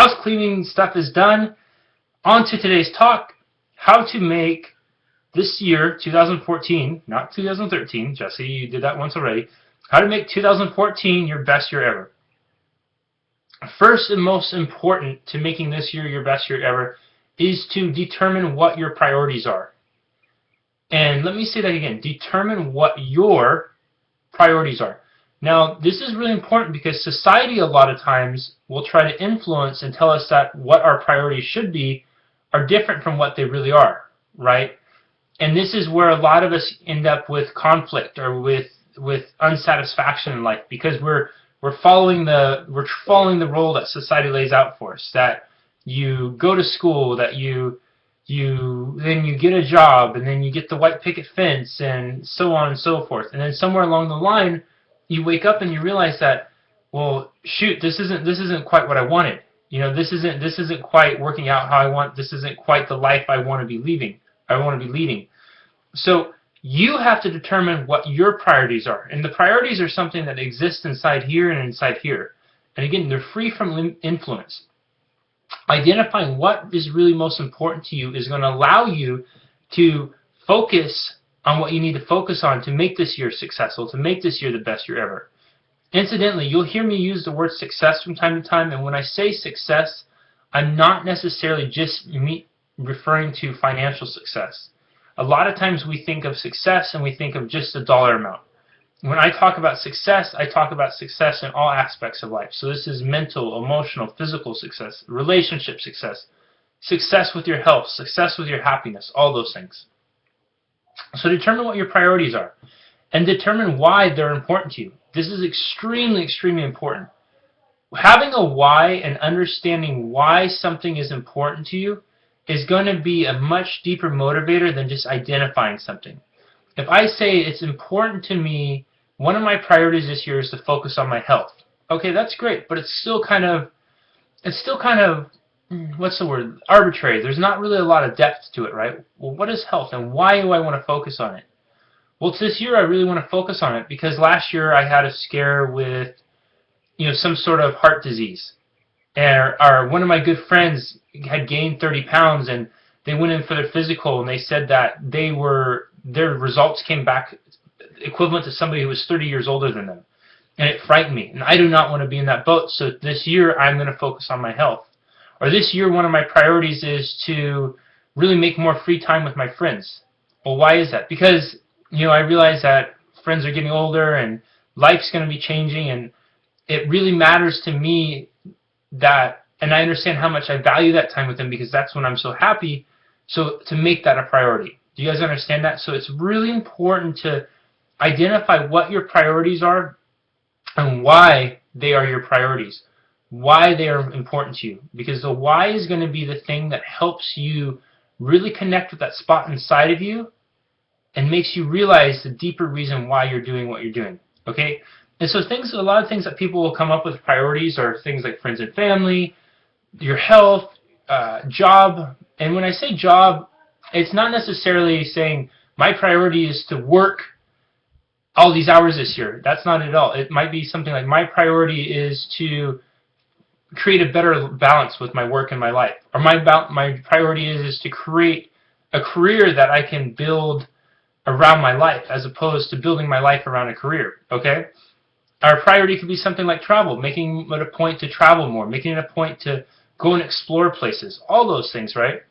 house cleaning stuff is done. On to today's talk, how to make this year, 2014, not 2013, Jesse, you did that once already, how to make 2014 your best year ever. First and most important to making this year your best year ever is to determine what your priorities are. And let me say that again, determine what your priorities are. Now, this is really important because society a lot of times will try to influence and tell us that what our priorities should be are different from what they really are, right? And this is where a lot of us end up with conflict or with unsatisfaction in life because we're following the role that society lays out for us. That you go to school, that then you get a job, and then you get the white picket fence, and so on and so forth. And then somewhere along the line, you wake up and you realize that, well, shoot, this isn't quite what I wanted. This isn't quite working out how I want. This isn't quite the life I want to be leading. So you have to determine what your priorities are. And the priorities are something that exists inside here and inside here. And again, they're free from influence. Identifying what is really most important to you is going to allow you to focus on what you need to focus on to make this year successful, to make this year the best year ever. Incidentally, you'll hear me use the word success from time to time, and when I say success, I'm not necessarily just referring to financial success. A lot of times we think of success and we think of just a dollar amount. When I talk about success, I talk about success in all aspects of life. So this is mental, emotional, physical success, relationship success, success with your health, success with your happiness, all those things. So determine what your priorities are and determine why they're important to you. This is extremely, extremely important. Having a why and understanding why something is important to you is going to be a much deeper motivator than just identifying something. If I say it's important to me, one of my priorities this year is to focus on my health. Okay, that's great, but it's still kind of, what's the word, arbitrary. There's not really a lot of depth to it, right? Well, what is health and why do I want to focus on it? Well, this year I really want to focus on it because last year I had a scare with, some sort of heart disease. Or one of my good friends had gained 30 pounds and they went in for their physical and they said that their results came back equivalent to somebody who was 30 years older than them. And it frightened me. And I do not want to be in that boat. So this year I'm going to focus on my health. Or this year one of my priorities is to really make more free time with my friends. Well, why is that? Because, I realize that friends are getting older and life's going to be changing, and it really matters to me that, and I understand how much I value that time with them because that's when I'm so happy, so to make that a priority. Do you guys understand that? So it's really important to identify what your priorities are and why they are your priorities, why they are important to you, because the why is going to be the thing that helps you really connect with that spot inside of you and makes you realize the deeper reason why you're doing what you're doing, okay? And so a lot of things that people will come up with priorities are things like friends and family, your health, job. And when I say job, it's not necessarily saying my priority is to work all these hours this year. That's not it at all. It might be something like my priority is to create a better balance with my work and my life. Or my priority is to create a career that I can build around my life as opposed to building my life around a career, okay? Our priority could be something like travel, making it a point to travel more, making it a point to go and explore places, all those things, right?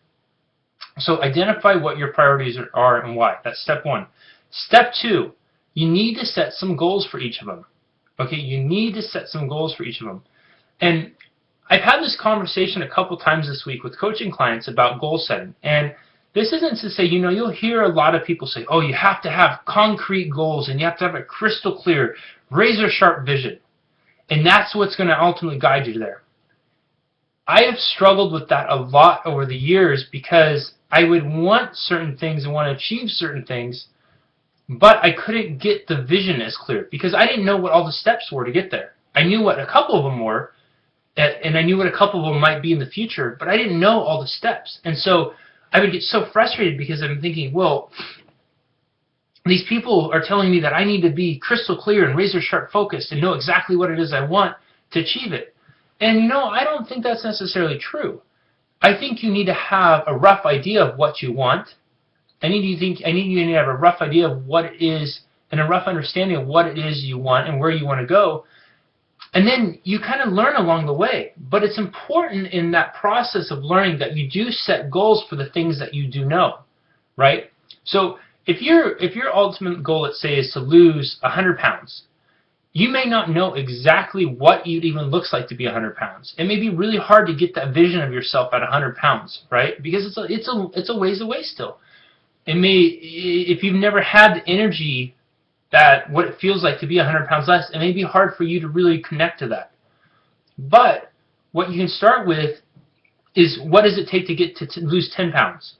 So identify what your priorities are and why. That's step one. Step two, you need to set some goals for each of them, okay? You need to set some goals for each of them. And I've had this conversation a couple times this week with coaching clients about goal setting. And this isn't to say, you'll hear a lot of people say, oh, you have to have concrete goals and you have to have a crystal clear, razor sharp vision. And that's what's going to ultimately guide you there. I have struggled with that a lot over the years because I would want certain things and want to achieve certain things, but I couldn't get the vision as clear because I didn't know what all the steps were to get there. I knew what a couple of them were, and I knew what a couple of them might be in the future, but I didn't know all the steps. And so I would get so frustrated because I'm thinking, well, these people are telling me that I need to be crystal clear and razor sharp focused and know exactly what it is I want to achieve it. And I don't think that's necessarily true. I think you need to have a rough idea of what you want. I need you to have a rough idea of what it is and a rough understanding of what it is you want and where you want to go. And then you kind of learn along the way. But it's important in that process of learning that you do set goals for the things that you do know, right? So if your ultimate goal, let's say, is to lose 100 pounds, you may not know exactly what it even looks like to be 100 pounds. It may be really hard to get that vision of yourself at 100 pounds, right? Because it's a ways away still. If you've never had the energy that what it feels like to be 100 pounds less, it may be hard for you to really connect to that. But what you can start with is, what does it take to get to lose 10 pounds?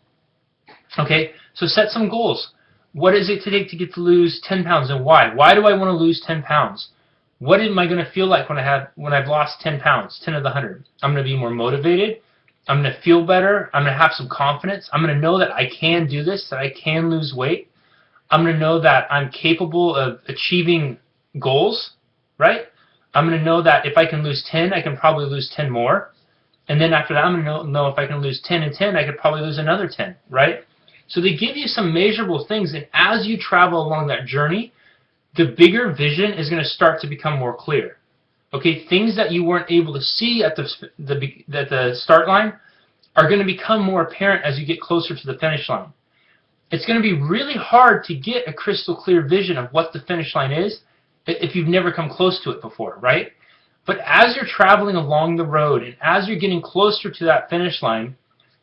Okay, so set some goals. What does it take to get to lose 10 pounds, and why? Why do I want to lose 10 pounds? What am I going to feel like when I've lost 10 pounds, 10 of the 100? I'm going to be more motivated. I'm going to feel better. I'm going to have some confidence. I'm going to know that I can do this, that I can lose weight. I'm going to know that I'm capable of achieving goals, right? I'm going to know that if I can lose 10, I can probably lose 10 more. And then after that, I'm going to know if I can lose 10 and 10, I could probably lose another 10, right? So they give you some measurable things, and as you travel along that journey, the bigger vision is going to start to become more clear. Okay, things that you weren't able to see at the start line are going to become more apparent as you get closer to the finish line. It's going to be really hard to get a crystal clear vision of what the finish line is if you've never come close to it before, right? But as you're traveling along the road and as you're getting closer to that finish line,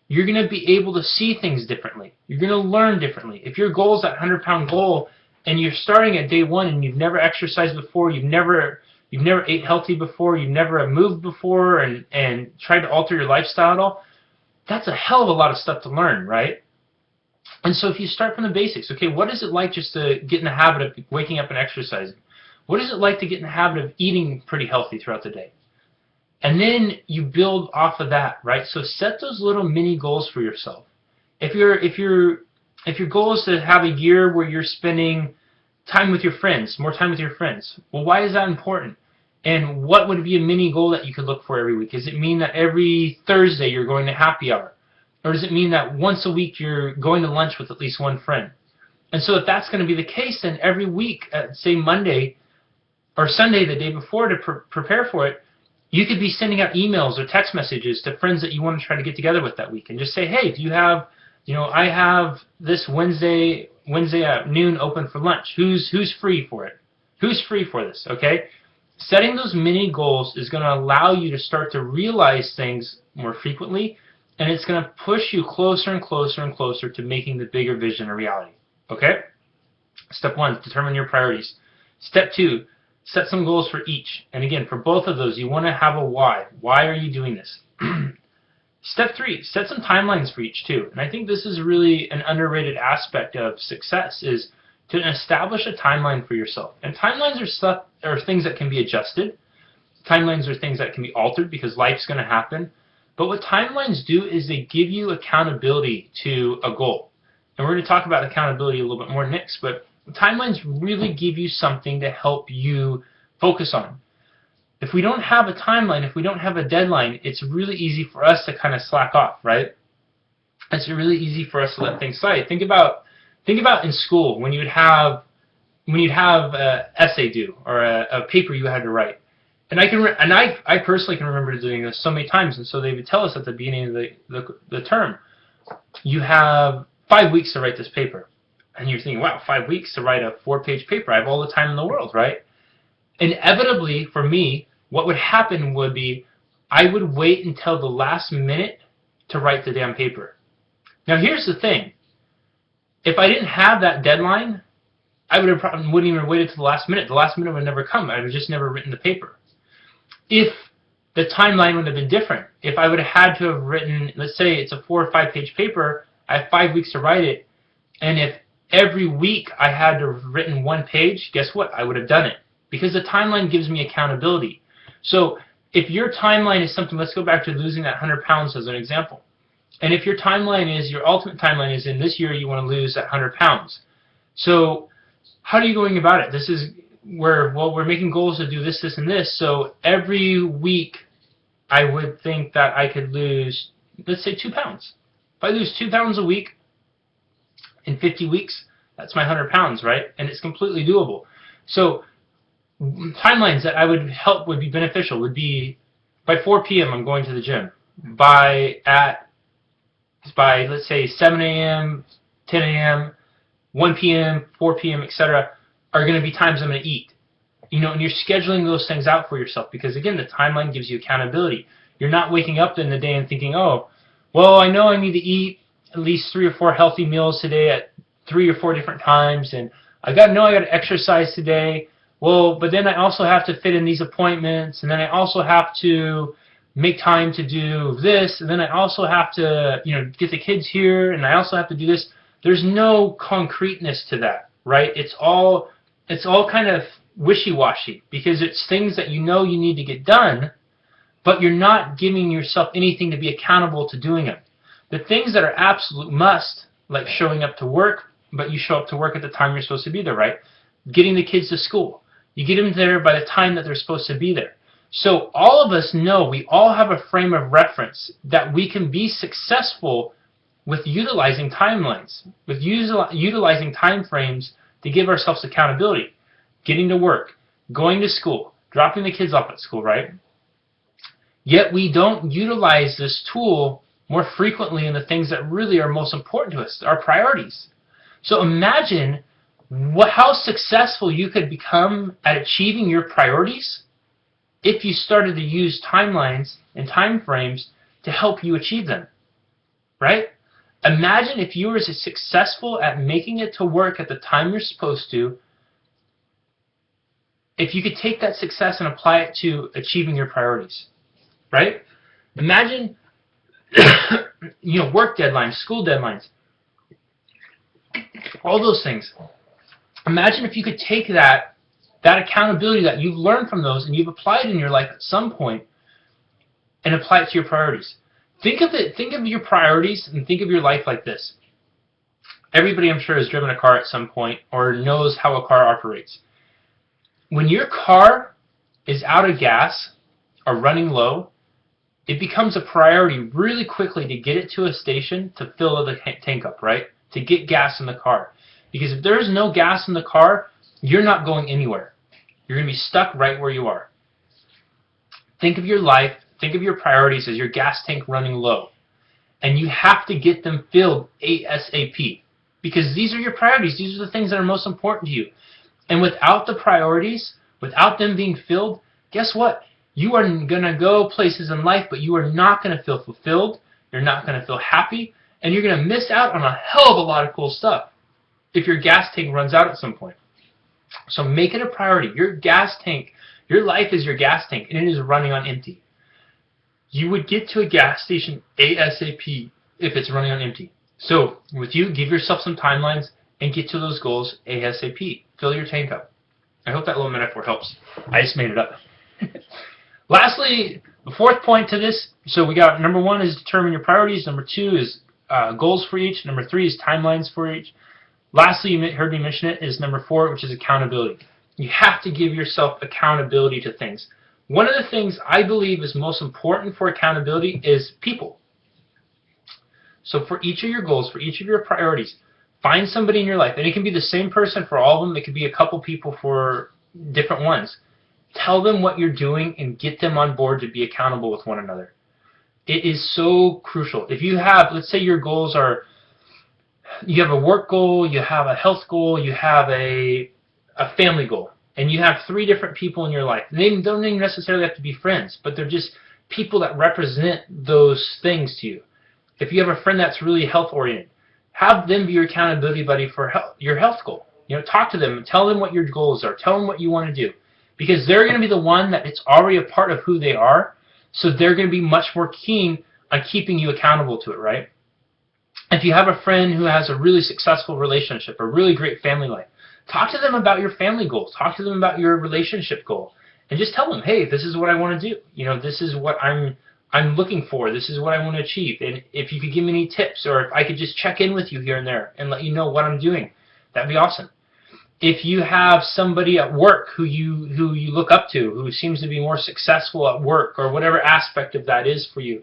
you're going to be able to see things differently. You're going to learn differently. If your goal is that 100-pound goal and you're starting at day one and you've never exercised before, you've never ate healthy before, you've never moved before and tried to alter your lifestyle at all, that's a hell of a lot of stuff to learn, right? And so if you start from the basics, okay, what is it like just to get in the habit of waking up and exercising? What is it like to get in the habit of eating pretty healthy throughout the day? And then you build off of that, right? So set those little mini goals for yourself. If your goal is to have a year where you're spending time with your friends, more time with your friends, well, why is that important? And what would be a mini goal that you could look for every week? Does it mean that every Thursday you're going to happy hour? Or does it mean that once a week you're going to lunch with at least one friend? And so if that's going to be the case, then every week, say Monday or Sunday, the day before, to prepare for it, you could be sending out emails or text messages to friends that you want to try to get together with that week, and just say, hey, do you have, I have this Wednesday at noon open for lunch. Who's free for it? Who's free for this? Okay? Setting those mini goals is going to allow you to start to realize things more frequently, and it's going to push you closer and closer and closer to making the bigger vision a reality. Okay? Step 1, determine your priorities. Step 2, set some goals for each. And again, for both of those, you want to have a why. Why are you doing this? Step 3, set some timelines for each too. And I think this is really an underrated aspect of success, is to establish a timeline for yourself. And timelines are things that can be adjusted. Timelines are things that can be altered because life's going to happen. But what timelines do is they give you accountability to a goal. And we're going to talk about accountability a little bit more next, but timelines really give you something to help you focus on. If we don't have a timeline, if we don't have a deadline, it's really easy for us to kind of slack off, right? It's really easy for us to let things slide. Think about in school when you'd have an essay due or a paper you had to write. And I personally can remember doing this so many times. And so they would tell us at the beginning of the term, you have 5 weeks to write this paper. And you're thinking, wow, 5 weeks to write a 4-page paper. I have all the time in the world, right? Inevitably, for me, what would happen would be I would wait until the last minute to write the damn paper. Now, here's the thing. If I didn't have that deadline, I wouldn't even have waited till the last minute. The last minute would never come. I would have just never written the paper. If the timeline would have been different, if I would have had to have written, let's say it's a 4 or 5 page paper, I have 5 weeks to write it, and if every week I had to have written 1 page, guess what? I would have done it. Because the timeline gives me accountability. So if your timeline is something, let's go back to losing that 100 pounds as an example. And if your ultimate timeline is in this year you want to lose that 100 pounds. So how are you going about it? This is where, well, we're making goals to do this, this, and this. So every week I would think that I could lose, let's say, 2 pounds. If I lose 2 pounds a week in 50 weeks, that's my 100 pounds, right? And it's completely doable. So timelines that I would help would be beneficial would be by 4 p.m. I'm going to the gym. By let's say 7 a.m., 10 a.m., 1 p.m., 4 p.m., etc. are going to be times I'm going to eat. You know, and you're scheduling those things out for yourself because, again, the timeline gives you accountability. You're not waking up in the day and thinking, oh, well, I know I need to eat at least 3 or 4 healthy meals today at 3 or 4 different times, and I got to exercise today. Well, but then I also have to fit in these appointments, and then I also have to make time to do this, and then I also have to, get the kids here, and I also have to do this. There's no concreteness to that, right? It's all kind of wishy-washy because it's things that you need to get done, but you're not giving yourself anything to be accountable to doing them. The things that are absolute must, like showing up to work, but you show up to work at the time you're supposed to be there, right? Getting the kids to school. You get them there by the time that they're supposed to be there. So all of us know, we all have a frame of reference that we can be successful with utilizing timelines, with utilizing time frames to give ourselves accountability. Getting to work, going to school, dropping the kids off at school, right? Yet we don't utilize this tool more frequently in the things that really are most important to us, our priorities. So imagine how successful you could become at achieving your priorities if you started to use timelines and time frames to help you achieve them, right? Imagine if you were as successful at making it to work at the time you're supposed to, if you could take that success and apply it to achieving your priorities, right? Imagine, work deadlines, school deadlines, all those things. Imagine if you could take that accountability that you've learned from those and you've applied in your life at some point and apply it to your priorities. Think of your priorities and think of your life like this. Everybody, I'm sure, has driven a car at some point or knows how a car operates. When your car is out of gas or running low, it becomes a priority really quickly to get it to a station to fill the tank up, right? To get gas in the car. Because if there's no gas in the car, you're not going anywhere. You're going to be stuck right where you are. Think of your life, think of your priorities as your gas tank running low. And you have to get them filled ASAP. Because these are your priorities. These are the things that are most important to you. And without the priorities, without them being filled, guess what? You are going to go places in life, but you are not going to feel fulfilled. You're not going to feel happy. And you're going to miss out on a hell of a lot of cool stuff if your gas tank runs out at some point. So make it a priority. Your gas tank, your life is your gas tank, and it is running on empty. You would get to a gas station ASAP if it's running on empty. So with you, give yourself some timelines and get to those goals ASAP. Fill your tank up. I hope that little metaphor helps. I just made it up. Lastly, the fourth point to this, so we got number 1 is determine your priorities. Number 2 is goals for each. Number 3 is timelines for each. Lastly, you heard me mention it, is number 4, which is accountability. You have to give yourself accountability to things. One of the things I believe is most important for accountability is people. So for each of your goals, for each of your priorities, find somebody in your life, and it can be the same person for all of them. It could be a couple people for different ones. Tell them what you're doing and get them on board to be accountable with one another. It is so crucial. If you have, let's say your goals are, you have a work goal, you have a health goal, you have a family goal, and you have 3 different people in your life. They don't even necessarily have to be friends, but they're just people that represent those things to you. If you have a friend that's really health-oriented, have them be your accountability buddy for your health goal. Talk to them and tell them what your goals are. Tell them what you want to do. Because they're going to be the one that it's already a part of who they are, so they're going to be much more keen on keeping you accountable to it, right? If you have a friend who has a really successful relationship, a really great family life, talk to them about your family goals. Talk to them about your relationship goal. And just tell them, hey, this is what I want to do. This is what I'm looking for. This is what I want to achieve. And if you could give me any tips, or if I could just check in with you here and there and let you know what I'm doing, that'd be awesome. If you have somebody at work who you look up to, who seems to be more successful at work, or whatever aspect of that is for you,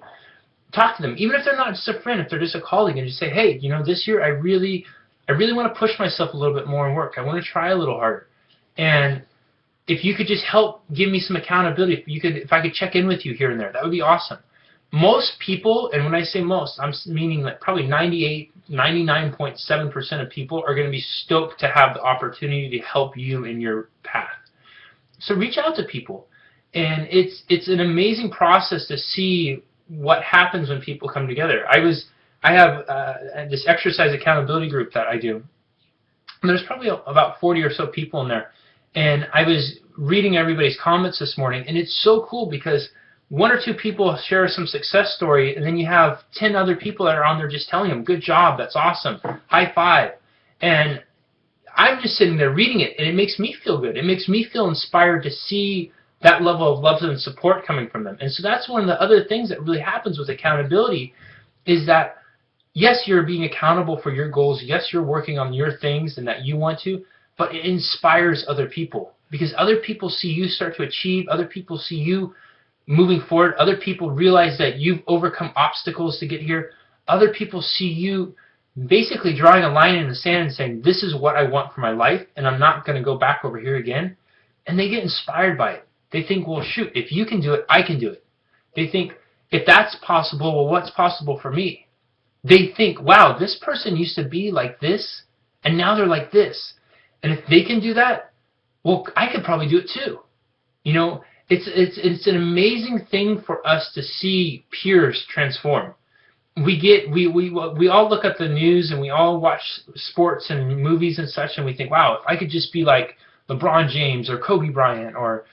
talk to them. Even if they're not just a friend, if they're just a colleague, and just say, hey, this year I really want to push myself a little bit more in work. I want to try a little harder. And if you could just help give me some accountability, if I could check in with you here and there, that would be awesome. Most people, and when I say most, I'm meaning like probably 99.7% of people are going to be stoked to have the opportunity to help you in your path. So reach out to people. And it's an amazing process to see what happens when people come together. I have this exercise accountability group that I do. And there's probably about 40 or so people in there. And I was reading everybody's comments this morning, and it's so cool because one or two people share some success story, and then you have 10 other people that are on there just telling them, good job, that's awesome, high five. And I'm just sitting there reading it, and it makes me feel good. It makes me feel inspired to see that level of love and support coming from them. And so that's one of the other things that really happens with accountability is that, yes, you're being accountable for your goals. Yes, you're working on your things and that you want to, but it inspires other people because other people see you start to achieve. Other people see you moving forward. Other people realize that you've overcome obstacles to get here. Other people see you basically drawing a line in the sand and saying, this is what I want for my life, and I'm not going to go back over here again. And they get inspired by it. They think, well, shoot, if you can do it, I can do it. They think, if that's possible, well, what's possible for me? They think, wow, this person used to be like this, and now they're like this. And if they can do that, well, I could probably do it too. It's an amazing thing for us to see peers transform. We all look at the news and we all watch sports and movies and such, and we think, wow, if I could just be like LeBron James or Kobe Bryant or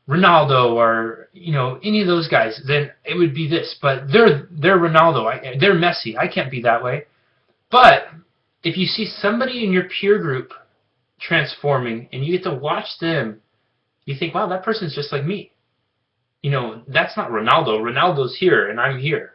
Ronaldo or any of those guys, then it would be this. But they're Ronaldo, they're Messi. I can't be that way. But if you see somebody in your peer group transforming and you get to watch them, you think, wow, that person's just like me. That's not Ronaldo. Ronaldo's here and I'm here.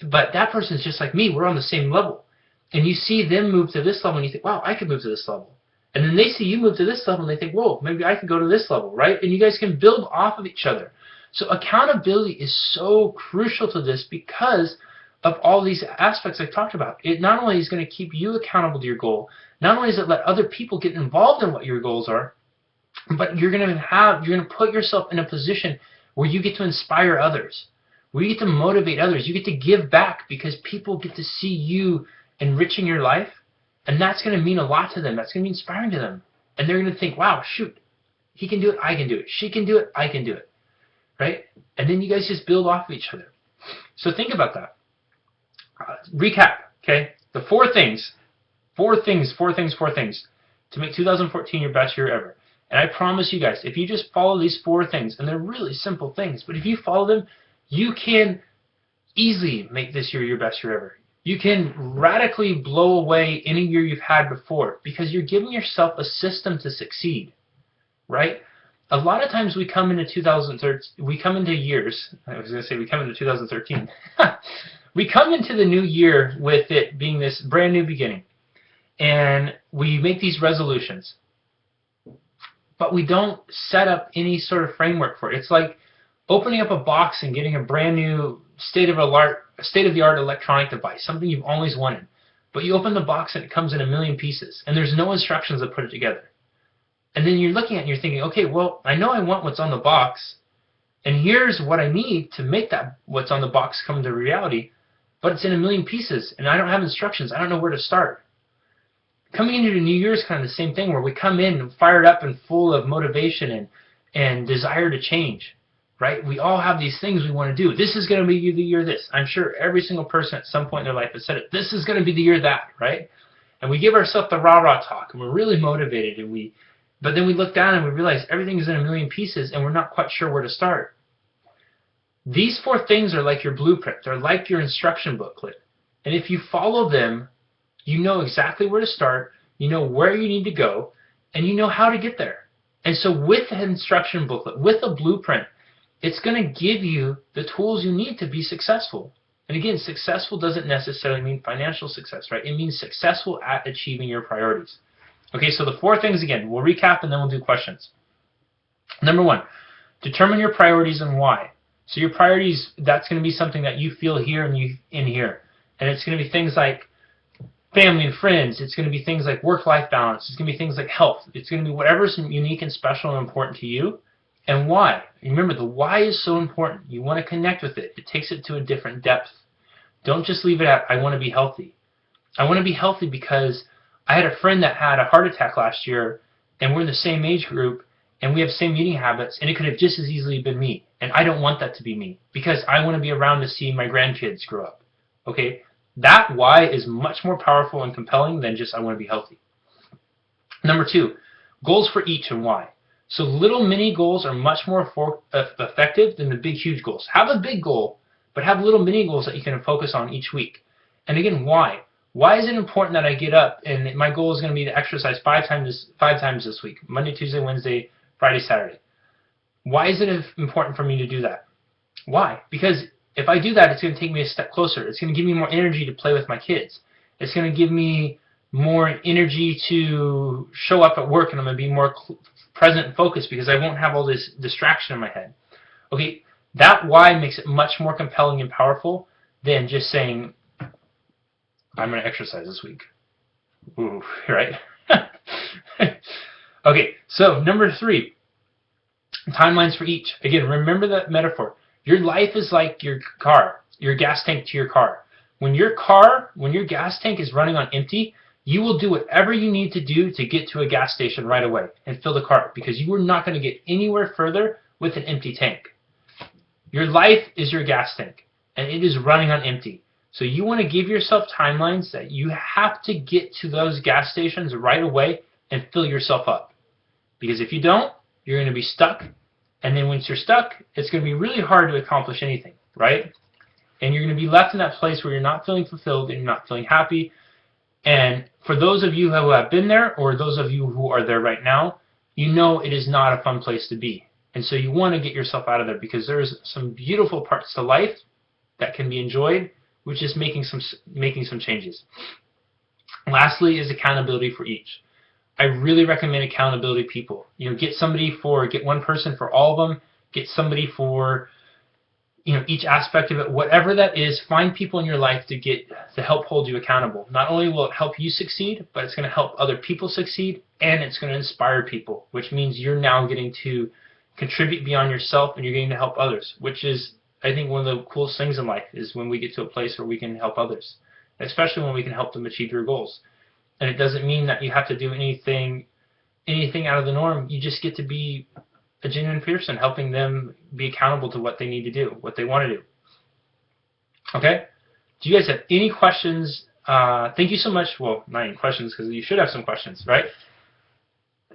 But that person's just like me. We're on the same level. And you see them move to this level and you think, wow, I could move to this level. And then they see you move to this level and they think, whoa, maybe I could go to this level, right? And you guys can build off of each other. So accountability is so crucial to this because of all these aspects I talked about. It not only is going to keep you accountable to your goal, not only does it let other people get involved in what your goals are, but you're going to put yourself in a position where you get to inspire others, where you get to motivate others. You get to give back because people get to see you enriching your life, and that's going to mean a lot to them. That's going to be inspiring to them. And they're going to think, wow, shoot, he can do it, I can do it. She can do it, I can do it. Right? And then you guys just build off of each other. So think about that. Recap, okay? The four things to make 2014 your best year ever. And I promise you guys, if you just follow these four things, and they're really simple things, but if you follow them, you can easily make this year your best year ever. You can radically blow away any year you've had before because you're giving yourself a system to succeed, right? A lot of times we come into 2013, we come into 2013. We come into the new year with it being this brand new beginning. And we make these resolutions. But we don't set up any sort of framework for it. It's like opening up a box and getting a brand new state-of-the-art electronic device, something you've always wanted. But you open the box and it comes in a million pieces, and there's no instructions to put it together. And then you're looking at it and you're thinking, okay, well, I know I want what's on the box, and here's what I need to make that what's on the box come to reality, but it's in a million pieces, and I don't have instructions. I don't know where to start. Coming into the new year is kind of the same thing, where we come in fired up and full of motivation and desire to change, right? We all have these things we want to do. This is going to be the year this. I'm sure every single person at some point in their life has said it. This is going to be the year that, right? And we give ourselves the rah-rah talk, and we're really motivated, but then we look down and we realize everything is in a million pieces, and we're not quite sure where to start. These four things are like your blueprint. They're like your instruction booklet. And if you follow them, you know exactly where to start, you know where you need to go, and you know how to get there. And so with the instruction booklet, with a blueprint, it's going to give you the tools you need to be successful. And again, successful doesn't necessarily mean financial success, right? It means successful at achieving your priorities. Okay, so the 4 things again, we'll recap and then we'll do questions. Number 1, determine your priorities and why. So your priorities, that's going to be something that you feel here and you in here. And it's going to be things like family and friends. It's going to be things like work-life balance. It's going to be things like health. It's going to be whatever's unique and special and important to you. And why. Remember, the why is so important. You want to connect with it. It takes it to a different depth. Don't just leave it at, I want to be healthy. I want to be healthy because I had a friend that had a heart attack last year, and we're in the same age group, and we have the same eating habits, and it could have just as easily been me. And I don't want that to be me because I want to be around to see my grandkids grow up. Okay? That why is much more powerful and compelling than just I want to be healthy. Number 2, goals for each and why. So little mini goals are much more effective than the big huge goals. Have a big goal, but have little mini goals that you can focus on each week. And again, why? Why is it important that I get up and my goal is going to be to exercise 5 times this week, Monday, Tuesday, Wednesday, Friday, Saturday? Why is it important for me to do that? Why? Because if I do that, it's going to take me a step closer. It's going to give me more energy to play with my kids. It's going to give me more energy to show up at work, and I'm going to be more present and focused because I won't have all this distraction in my head. Okay, that why makes it much more compelling and powerful than just saying, I'm going to exercise this week. Ooh, right? Okay, so number 3, timelines for each. Again, remember that metaphor. Your life is like your car, your gas tank to your car. When your gas tank is running on empty, you will do whatever you need to do to get to a gas station right away and fill the car because you are not going to get anywhere further with an empty tank. Your life is your gas tank, and it is running on empty. So you want to give yourself timelines that you have to get to those gas stations right away and fill yourself up. Because if you don't, you're going to be stuck. And then once you're stuck, it's going to be really hard to accomplish anything, right? And you're going to be left in that place where you're not feeling fulfilled and you're not feeling happy. And for those of you who have been there, or those of you who are there right now, you know it is not a fun place to be. And so you want to get yourself out of there because there's some beautiful parts to life that can be enjoyed, which is making some changes. Lastly is accountability for each. I really recommend accountability people. Get one person for all of them. Get somebody for each aspect of it. Whatever that is, find people in your life to help hold you accountable. Not only will it help you succeed, but it's going to help other people succeed, and it's going to inspire people, which means you're now getting to contribute beyond yourself and you're getting to help others, which is, I think, one of the coolest things in life is when we get to a place where we can help others, especially when we can help them achieve their goals. And it doesn't mean that you have to do anything out of the norm. You just get to be a genuine person, helping them be accountable to what they need to do, what they want to do. Okay? Do you guys have any questions? Thank you so much. Well, not any questions, because you should have some questions, right?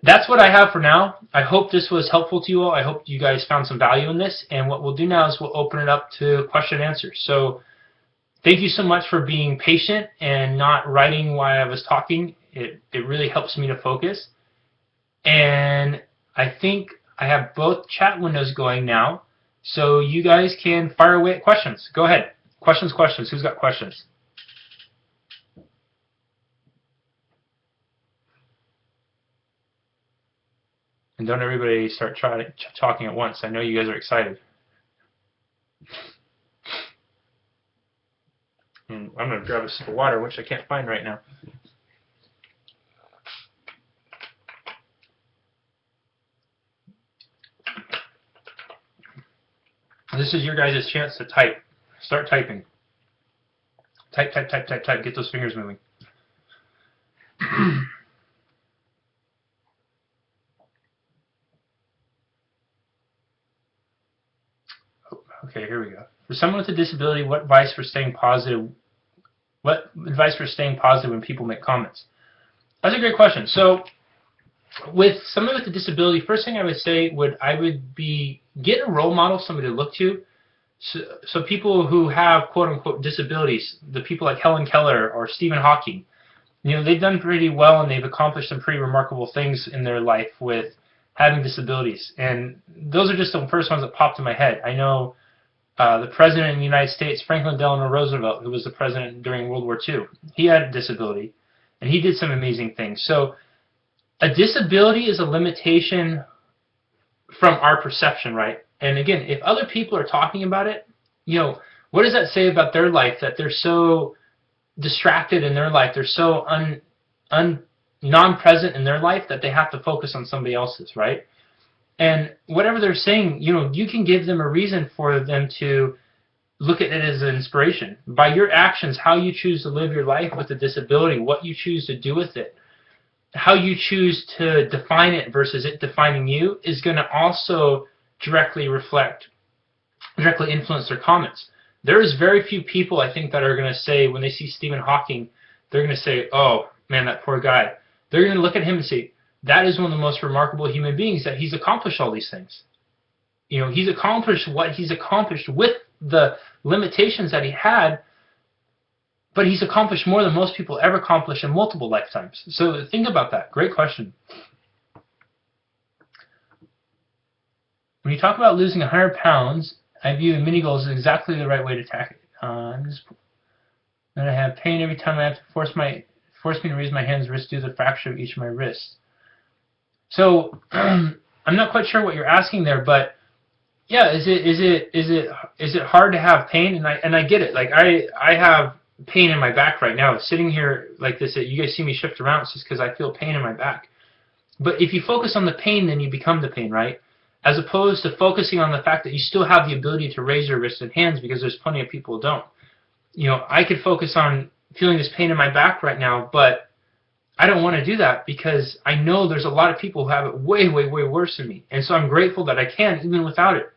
That's what I have for now. I hope this was helpful to you all. I hope you guys found some value in this. And what we'll do now is we'll open it up to question and answers. So thank you so much for being patient and not writing while I was talking. It really helps me to focus. And I think I have both chat windows going now, so you guys can fire away at questions. Go ahead. Questions. Who's got questions? And don't everybody start talking at once. I know you guys are excited. And I'm going to grab a sip of water, which I can't find right now. This is your guys' chance to type. Start typing. Type. Get those fingers moving. Okay, here we go. For someone with a disability, what advice for staying positive when people make comments? That's a great question. So with someone with a disability, first thing I would say would be get a role model, somebody to look to. So people who have quote-unquote disabilities, the people like Helen Keller or Stephen Hawking, they've done pretty well and they've accomplished some pretty remarkable things in their life with having disabilities. And those are just the first ones that popped in my head. I know the president of the United States, Franklin Delano Roosevelt, who was the president during World War II, he had a disability, and he did some amazing things. So A disability is a limitation from our perception, right? And again, if other people are talking about it, what does that say about their life, that they're so distracted in their life, they're so non-present in their life that they have to focus on somebody else's, right? And whatever they're saying, you can give them a reason for them to look at it as an inspiration. By your actions, how you choose to live your life with a disability, what you choose to do with it, how you choose to define it versus it defining you is going to also directly influence their comments. There's very few people, I think, that are going to say, when they see Stephen Hawking, they're going to say, oh, man, that poor guy. They're going to look at him and say, that is one of the most remarkable human beings, that he's accomplished all these things. He's accomplished what he's accomplished with the limitations that he had, but he's accomplished more than most people ever accomplish in multiple lifetimes. So think about that. Great question. When you talk about losing 100 pounds, I view mini goals as exactly the right way to attack it. Then I have pain every time I have to force me to raise my hands, wrist due to the fracture of each of my wrists. So I'm not quite sure what you're asking there, but yeah, is it hard to have pain? And I get it. Like I have pain in my back right now. Sitting here like this, you guys see me shift around, it's just because I feel pain in my back. But if you focus on the pain, then you become the pain, right? As opposed to focusing on the fact that you still have the ability to raise your wrists and hands, because there's plenty of people who don't. I could focus on feeling this pain in my back right now, but I don't want to do that because I know there's a lot of people who have it way, way, way worse than me. And so I'm grateful that I can, even without it.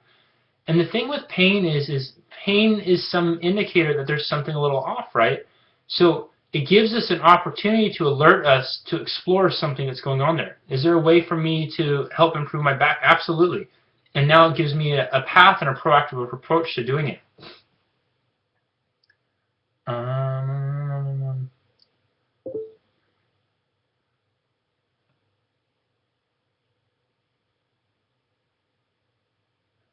And the thing with pain is pain is some indicator that there's something a little off, right? So it gives us an opportunity to alert us to explore something that's going on there. Is there a way for me to help improve my back? Absolutely. And now it gives me a path and a proactive approach to doing it.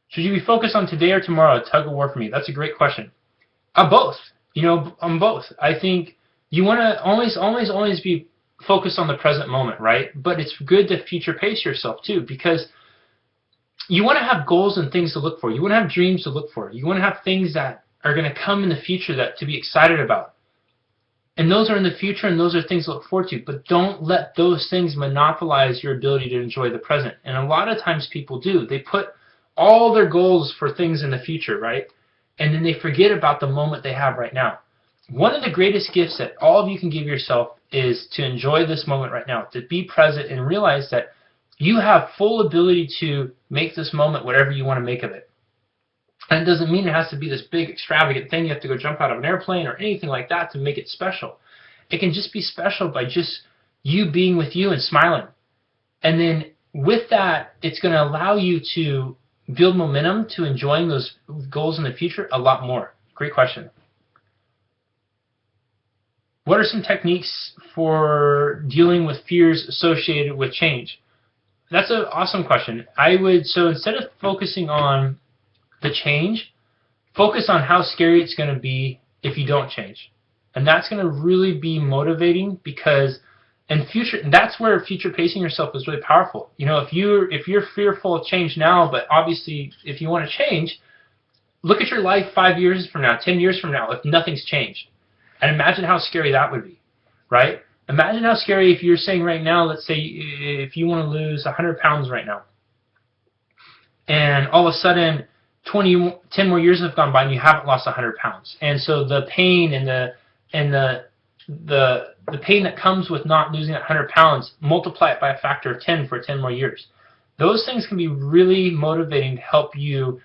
Should you be focused on today or tomorrow? A tug of war for me. That's a great question. Both. On both. I think you want to always be focused on the present moment, right? But it's good to future pace yourself too, because you want to have goals and things to look for. You want to have dreams to look for. You want to have things that are going to come in the future that to be excited about. And those are in the future, and those are things to look forward to. But don't let those things monopolize your ability to enjoy the present. And a lot of times people do. They put all their goals for things in the future, right? And then they forget about the moment they have right now. One of the greatest gifts that all of you can give yourself is to enjoy this moment right now, to be present and realize that you have full ability to make this moment whatever you want to make of it. And it doesn't mean it has to be this big extravagant thing. You have to go jump out of an airplane or anything like that to make it special. It can just be special by just you being with you and smiling. And then with that, it's going to allow you to build momentum to enjoying those goals in the future a lot more. Great question. What are some techniques for dealing with fears associated with change? That's an awesome question. So instead of focusing on the change, focus on how scary it's going to be if you don't change. And that's going to really be motivating, because that's where future pacing yourself is really powerful. If you're fearful of change now, but obviously if you want to change, look at your life 5 years from now, 10 years from now, if nothing's changed. And imagine how scary that would be, right? Imagine how scary if you're saying right now, let's say if you want to lose 100 pounds right now, and all of a sudden 10 more years have gone by and you haven't lost 100 pounds. And so the pain and the pain that comes with not losing 100 pounds, multiply it by a factor of 10 for 10 more years. Those things can be really motivating to help you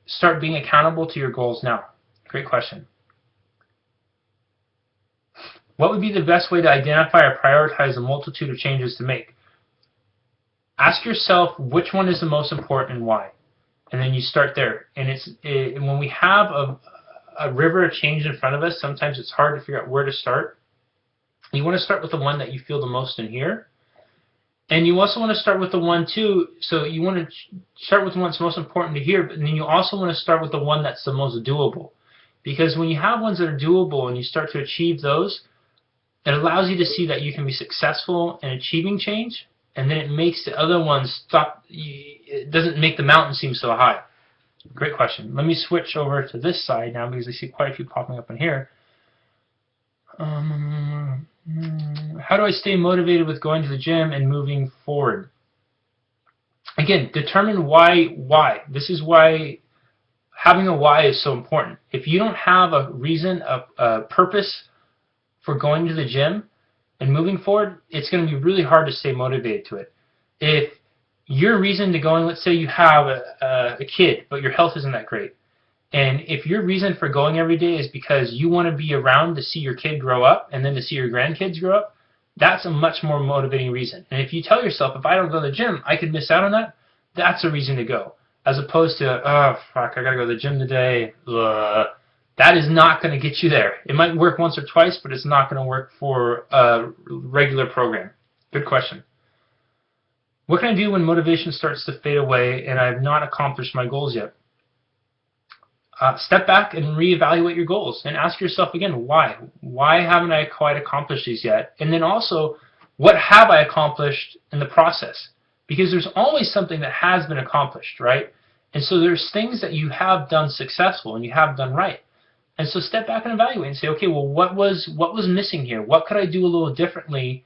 start being accountable to your goals now. Great question. What would be the best way to identify or prioritize a multitude of changes to make? Ask yourself which one is the most important and why. And then you start there. And when we have a river of change in front of us, sometimes it's hard to figure out where to start. You want to start with the one that you feel the most in here. And you also want to start with the one too, so you want to start with the one that's most important to here, but then you also want to start with the one that's the most doable. Because when you have ones that are doable and you start to achieve those, It allows you to see that you can be successful in achieving change, and then it makes the other ones stop. It doesn't make the mountain seem so high. Great question. Let me switch over to this side now because I see quite a few popping up in here. How do I stay motivated with going to the gym and moving forward? Again, determine why. This is why having a why is so important. If you don't have a reason, a purpose for going to the gym and moving forward, it's going to be really hard to stay motivated to it. If your reason to going, let's say you have a kid, but your health isn't that great, and if your reason for going every day is because you want to be around to see your kid grow up and then to see your grandkids grow up, that's a much more motivating reason. And if you tell yourself, if I don't go to the gym, I could miss out on that, that's a reason to go. As opposed to, oh, fuck, I got to go to the gym today. Ugh. That is not going to get you there. It might work once or twice, but it's not going to work for a regular program. Good question. What can I do when motivation starts to fade away and I have not accomplished my goals yet? Step back and reevaluate your goals and ask yourself again, why? Why haven't I quite accomplished these yet? And then also, what have I accomplished in the process? Because there's always something that has been accomplished, right? And so there's things that you have done successful and you have done right. And so step back and evaluate and say, okay, well, what was missing here? What could I do a little differently?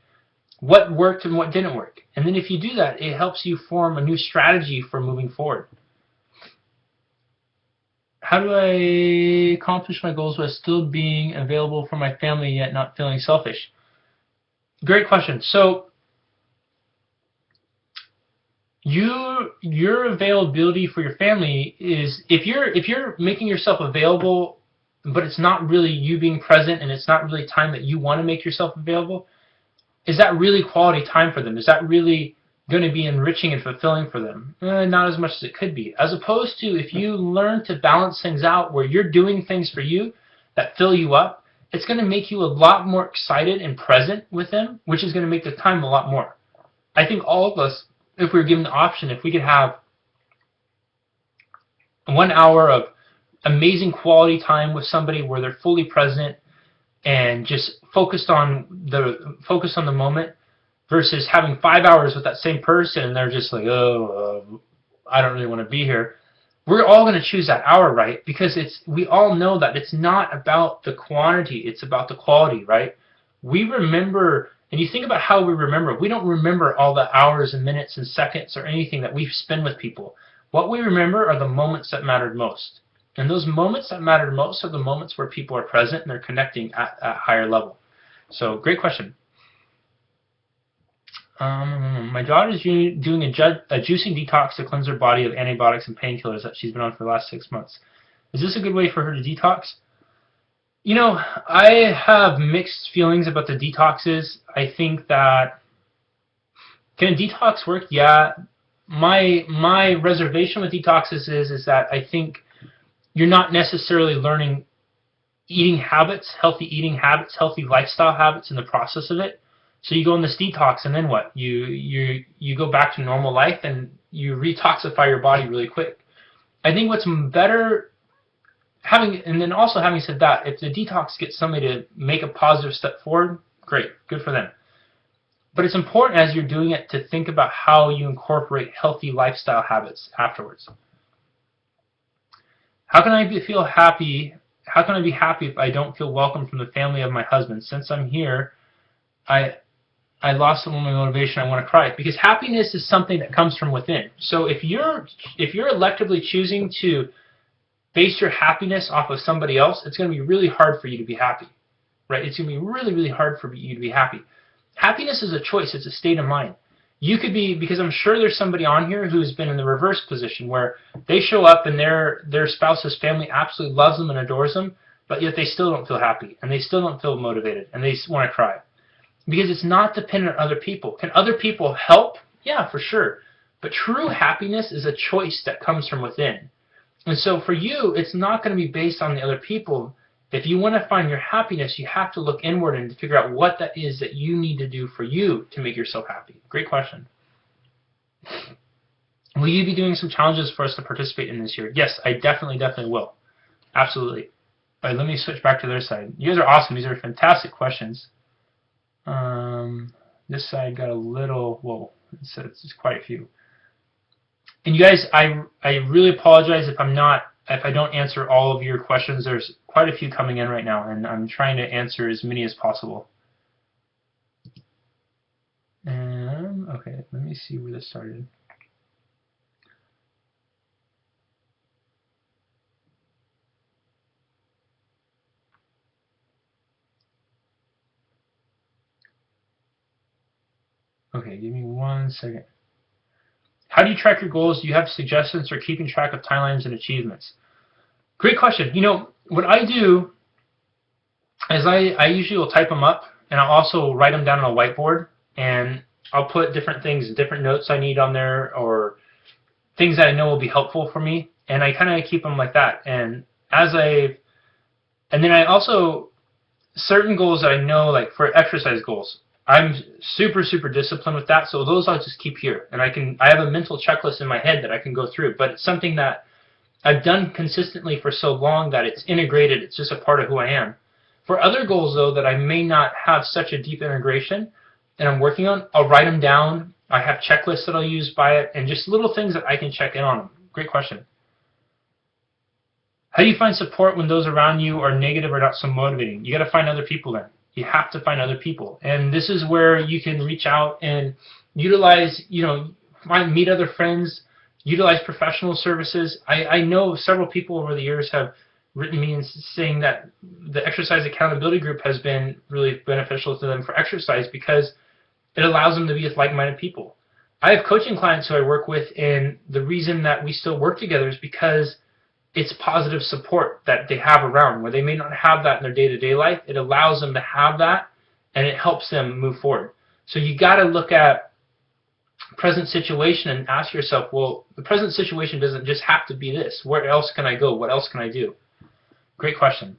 What worked and what didn't work? And then if you do that, it helps you form a new strategy for moving forward. How do I accomplish my goals while still being available for my family yet not feeling selfish? Great question. So your availability for your family is, if you're making yourself available, but it's not really you being present and it's not really time that you want to make yourself available, is that really quality time for them? Is that really going to be enriching and fulfilling for them? Not as much as it could be. As opposed to if you learn to balance things out where you're doing things for you that fill you up, it's going to make you a lot more excited and present with them, which is going to make the time a lot more. I think all of us, if we were given the option, if we could have 1 hour of amazing quality time with somebody where they're fully present and just focused on the moment, versus having 5 hours with that same person and they're just like, I don't really want to be here. We're all going to choose that hour, right? Because we all know that it's not about the quantity, it's about the quality, right? We remember, and you think about how we remember. We don't remember all the hours and minutes and seconds or anything that we spend with people. What we remember are the moments that mattered most. And those moments that mattered most are the moments where people are present and they're connecting at a higher level. So, great question. My daughter is doing a juicing detox to cleanse her body of antibiotics and painkillers that she's been on for the last 6 months. Is this a good way for her to detox? You know, I have mixed feelings about the detoxes. I think that, can a detox work? Yeah. My reservation with detoxes is that I think you're not necessarily learning eating habits, healthy lifestyle habits in the process of it. So you go on this detox, and then what? You go back to normal life, and you retoxify your body really quick. I think what's better, having said that, if the detox gets somebody to make a positive step forward, great, good for them. But it's important as you're doing it to think about how you incorporate healthy lifestyle habits afterwards. How can I be happy if I don't feel welcome from the family of my husband? Since I'm here, I lost some of my motivation. I want to cry. Because happiness is something that comes from within. So if you're electively choosing to base your happiness off of somebody else, it's going to be really hard for you to be happy, right? It's going to be really, really hard for you to be happy. Happiness is a choice. It's a state of mind. You could be, because I'm sure there's somebody on here who's been in the reverse position where they show up and their spouse's family absolutely loves them and adores them, but yet they still don't feel happy and they still don't feel motivated and they want to cry. Because it's not dependent on other people. Can other people help? Yeah, for sure. But true happiness is a choice that comes from within. And so for you, it's not going to be based on the other people. If you want to find your happiness, you have to look inward and figure out what that is that you need to do for you to make yourself happy. Great question. Will you be doing some challenges for us to participate in this year? Yes, I definitely will. Absolutely. All right, let me switch back to their side. You guys are awesome. These are fantastic questions. This side got a little, whoa, it's quite a few. And you guys, I really apologize if I don't answer all of your questions. There's quite a few coming in right now, and I'm trying to answer as many as possible. Okay, let me see where this started. Okay, give me 1 second. How do you track your goals? Do you have suggestions for keeping track of timelines and achievements? Great question. You know, what I do is I usually will type them up, and I'll also write them down on a whiteboard, and I'll put different things, different notes I need on there, or things that I know will be helpful for me, and I kind of keep them like that. And then I also, certain goals that I know, like for exercise goals, I'm super disciplined with that, so those I'll just keep here, and I have a mental checklist in my head that I can go through, but it's something that I've done consistently for so long that it's integrated, it's just a part of who I am. For other goals, though, that I may not have such a deep integration and I'm working on, I'll write them down. I have checklists that I'll use by it, and just little things that I can check in on them. Great question. How do you find support when those around you are negative or not so motivating? You got to find other people then. You have to find other people. And this is where you can reach out and utilize, meet other friends, utilize professional services. I know several people over the years have written me and saying that the exercise accountability group has been really beneficial to them for exercise because it allows them to be with like-minded people. I have coaching clients who I work with, and the reason that we still work together is because it's positive support that they have around, where they may not have that in their day-to-day life. It allows them to have that, and it helps them move forward. So you got to look at present situation and ask yourself, well, the present situation doesn't just have to be this. Where else can I go? What else can I do? Great question.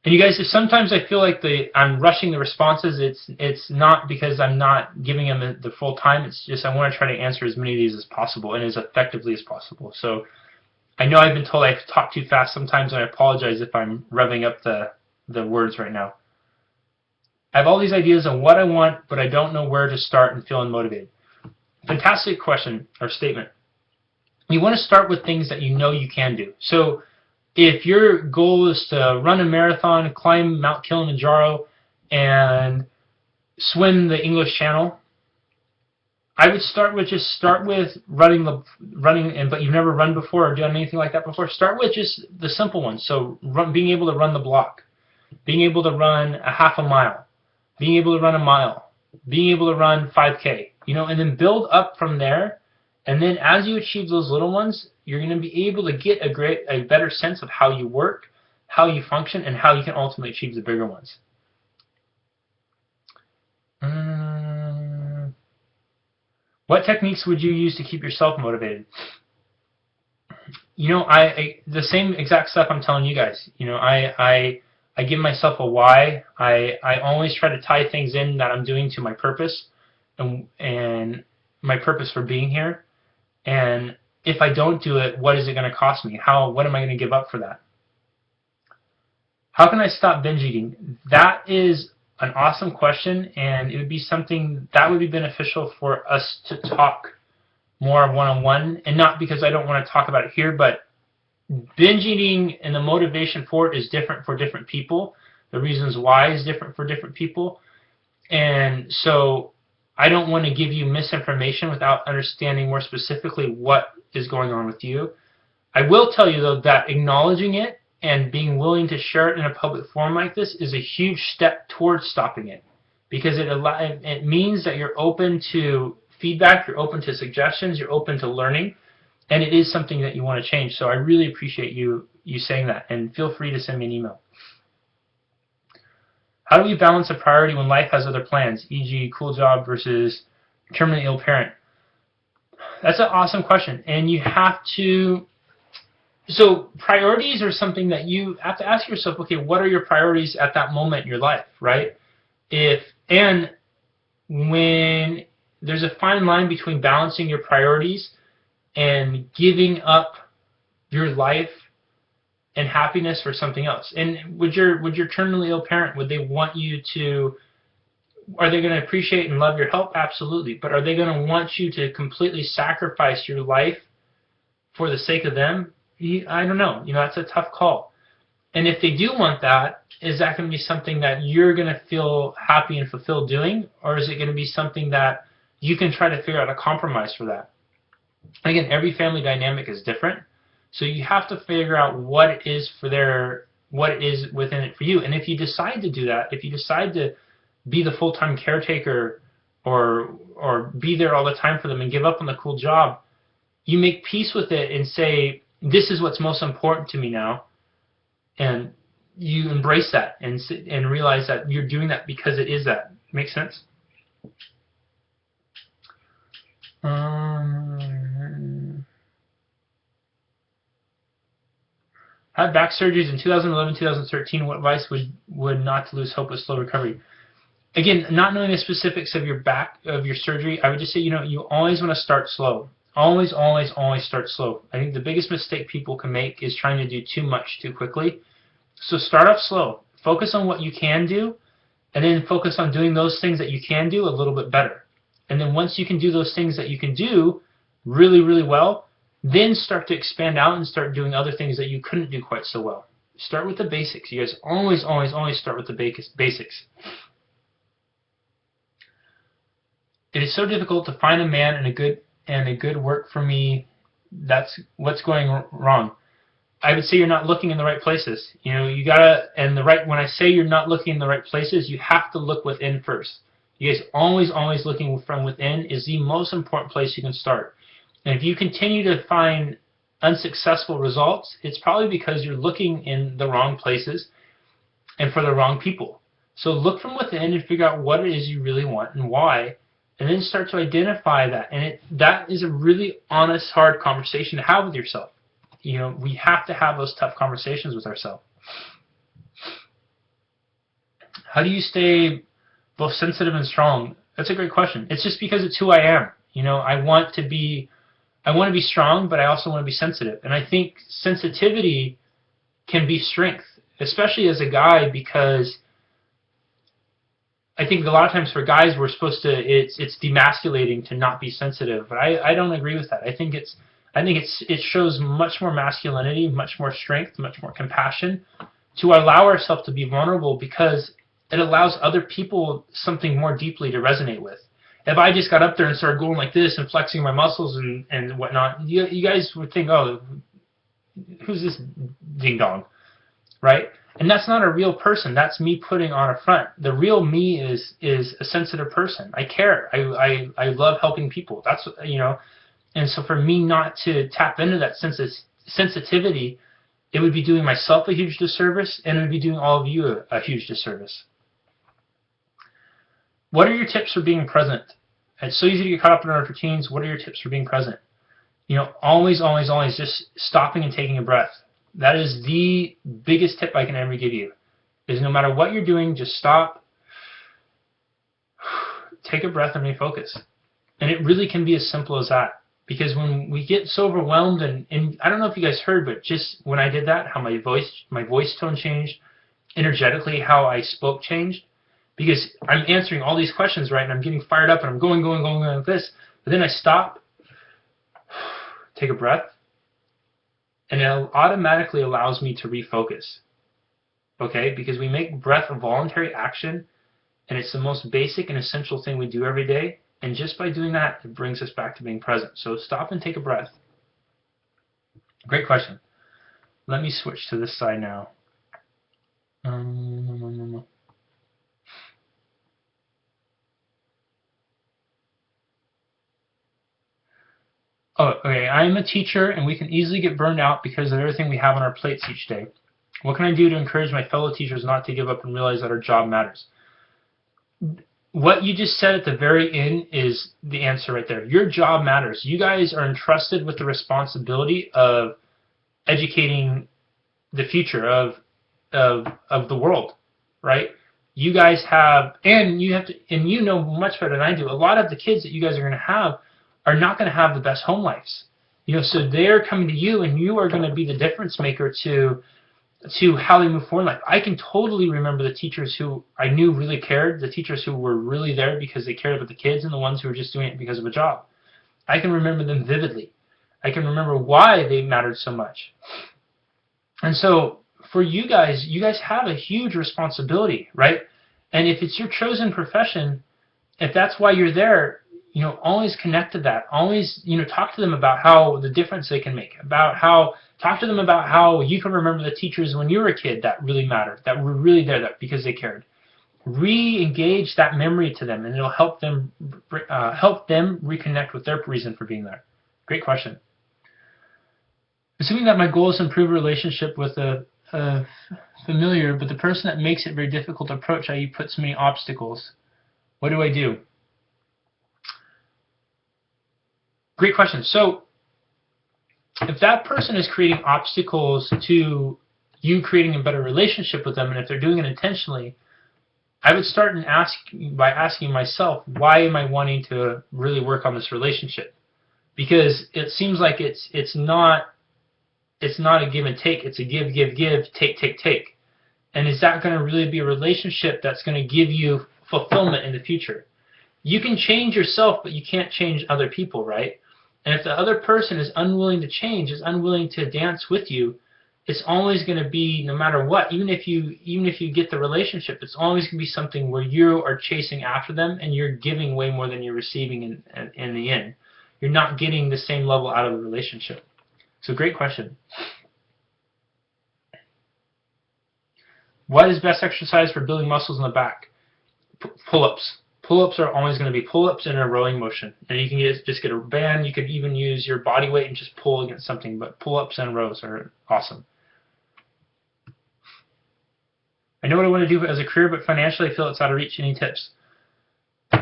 And you guys, if sometimes I feel like I'm rushing the responses, it's not because I'm not giving them the full time. It's just I want to try to answer as many of these as possible and as effectively as possible. So I know I've been told I talk too fast sometimes, and I apologize if I'm revving up the words right now. I have all these ideas on what I want, but I don't know where to start and feel unmotivated. Fantastic question or statement. You want to start with things that you know you can do. So if your goal is to run a marathon, climb Mount Kilimanjaro, and swim the English Channel, I would start with running, but you've never run before or done anything like that before. Start with just the simple ones. So being able to run the block, being able to run a half a mile, being able to run a mile, being able to run 5K, and then build up from there. And then as you achieve those little ones, you're going to be able to get a better sense of how you work, how you function, and how you can ultimately achieve the bigger ones. What techniques would you use to keep yourself motivated? The same exact stuff I'm telling you guys. I give myself a why. I always try to tie things in that I'm doing to my purpose and my purpose for being here. And if I don't do it, what is it going to cost me? What am I going to give up for that? How can I stop binge eating? That is an awesome question, and it would be something that would be beneficial for us to talk more one-on-one, and not because I don't want to talk about it here, but binge eating and the motivation for it is different for different people. The reasons why is different for different people. And so I don't want to give you misinformation without understanding more specifically what is going on with you. I will tell you, though, that acknowledging it and being willing to share it in a public forum like this is a huge step towards stopping it, because it means that you're open to feedback, you're open to suggestions, you're open to learning, and it is something that you want to change. So I really appreciate you saying that, and feel free to send me an email. How do we balance a priority when life has other plans, e.g. cool job versus terminally ill parent? That's an awesome question. And you have to, so priorities are something that you have to ask yourself, okay, what are your priorities at that moment in your life, right? And when there's a fine line between balancing your priorities and giving up your life and happiness for something else. And would your terminally ill parent, would they want you to, are they going to appreciate and love your help? Absolutely. But are they going to want you to completely sacrifice your life for the sake of them? I don't know. That's a tough call. And if they do want that, is that going to be something that you're going to feel happy and fulfilled doing? Or is it going to be something that you can try to figure out a compromise for that? Again, every family dynamic is different. So you have to figure out what it is within it for you. And if you decide to do that, if you decide to be the full-time caretaker or be there all the time for them and give up on the cool job, you make peace with it and say, this is what's most important to me now. And you embrace that and realize that you're doing that because it is that. Make sense? Had back surgeries in 2011, 2013. What advice would not to lose hope with slow recovery? Again, not knowing the specifics of your surgery, I would just say, you always want to start slow. Always, always, always start slow. I think the biggest mistake people can make is trying to do too much too quickly. So start off slow. Focus on what you can do, and then focus on doing those things that you can do a little bit better. And then once you can do those things that you can do really, really well, then start to expand out and start doing other things that you couldn't do quite so well. Start with the basics. You guys always, always, always start with the basics. It is so difficult to find a man and a good work for me. That's what's going wrong. I would say you're not looking in the right places. You gotta, when I say you're not looking in the right places, you have to look within first. You guys always, always looking from within is the most important place you can start. And if you continue to find unsuccessful results, it's probably because you're looking in the wrong places and for the wrong people. So look from within and figure out what it is you really want and why, and then start to identify that. And that is a really honest, hard conversation to have with yourself. We have to have those tough conversations with ourselves. How do you stay both sensitive and strong? That's a great question. It's just because it's who I am. I want to be strong, but I also want to be sensitive. And I think sensitivity can be strength, especially as a guy, because I think a lot of times for guys it's demasculating to not be sensitive. But I don't agree with that. I think it shows much more masculinity, much more strength, much more compassion to allow ourselves to be vulnerable, because it allows other people something more deeply to resonate with. If I just got up there and started going like this and flexing my muscles and whatnot, you guys would think, oh, who's this ding dong, right? And that's not a real person. That's me putting on a front. The real me is a sensitive person. I care. I love helping people. That's And so for me not to tap into that sensitivity, it would be doing myself a huge disservice, and it would be doing all of you a huge disservice. What are your tips for being present? It's so easy to get caught up in our routines. What are your tips for being present? Always, always, always just stopping and taking a breath. That is the biggest tip I can ever give you, is no matter what you're doing, just stop, take a breath, and refocus. And it really can be as simple as that. Because when we get so overwhelmed, and I don't know if you guys heard, but just when I did that, how my voice tone changed, energetically how I spoke changed, because I'm answering all these questions, right, and I'm getting fired up, and I'm going like this, but then I stop, take a breath, and it automatically allows me to refocus, okay, because we make breath a voluntary action, and it's the most basic and essential thing we do every day. And just by doing that, it brings us back to being present. So stop and take a breath. Great question. Let me switch to this side now. Oh, okay. I am a teacher, and we can easily get burned out because of everything we have on our plates each day. What can I do to encourage my fellow teachers not to give up and realize that our job matters? What you just said at the very end is the answer right there. Your job matters. You guys are entrusted with the responsibility of educating the future of the world, right? You guys have, and you know much better than I do, a lot of the kids that you guys are going to have are not going to have the best home lives. So they're coming to you, and you are going to be the difference maker to to how they move forward in life. I can totally remember the teachers who I knew really cared, the teachers who were really there because they cared about the kids, and the ones who were just doing it because of a job. I can remember them vividly. I can remember why they mattered so much. And so for you guys have a huge responsibility, right? And if it's your chosen profession, if that's why you're there, always connect to that. Always, talk to them about how the difference they can make, talk to them about how you can remember the teachers when you were a kid that really mattered, that were really there because they cared. Re-engage that memory to them, and it'll help them reconnect with their reason for being there. Great question. Assuming that my goal is to improve a relationship with a familiar, but the person that makes it very difficult to approach, i.e. puts many obstacles, what do I do? Great question. So if that person is creating obstacles to you creating a better relationship with them, and if they're doing it intentionally, I would start by asking myself, why am I wanting to really work on this relationship? Because it seems like it's not a give and take. It's a give, take. And is that going to really be a relationship that's going to give you fulfillment in the future? You can change yourself, but you can't change other people, right? And if the other person is unwilling to change, is unwilling to dance with you, it's always going to be, no matter what, even if you get the relationship, it's always going to be something where you are chasing after them and you're giving way more than you're receiving in the end. You're not getting the same level out of the relationship. So great question. What is best exercise for building muscles in the back? Pull-ups. Pull-ups are always going to be pull-ups in a rowing motion. And you can just get a band. You could even use your body weight and just pull against something. But pull-ups and rows are awesome. I know what I want to do as a career, but financially I feel it's out of reach. Any tips?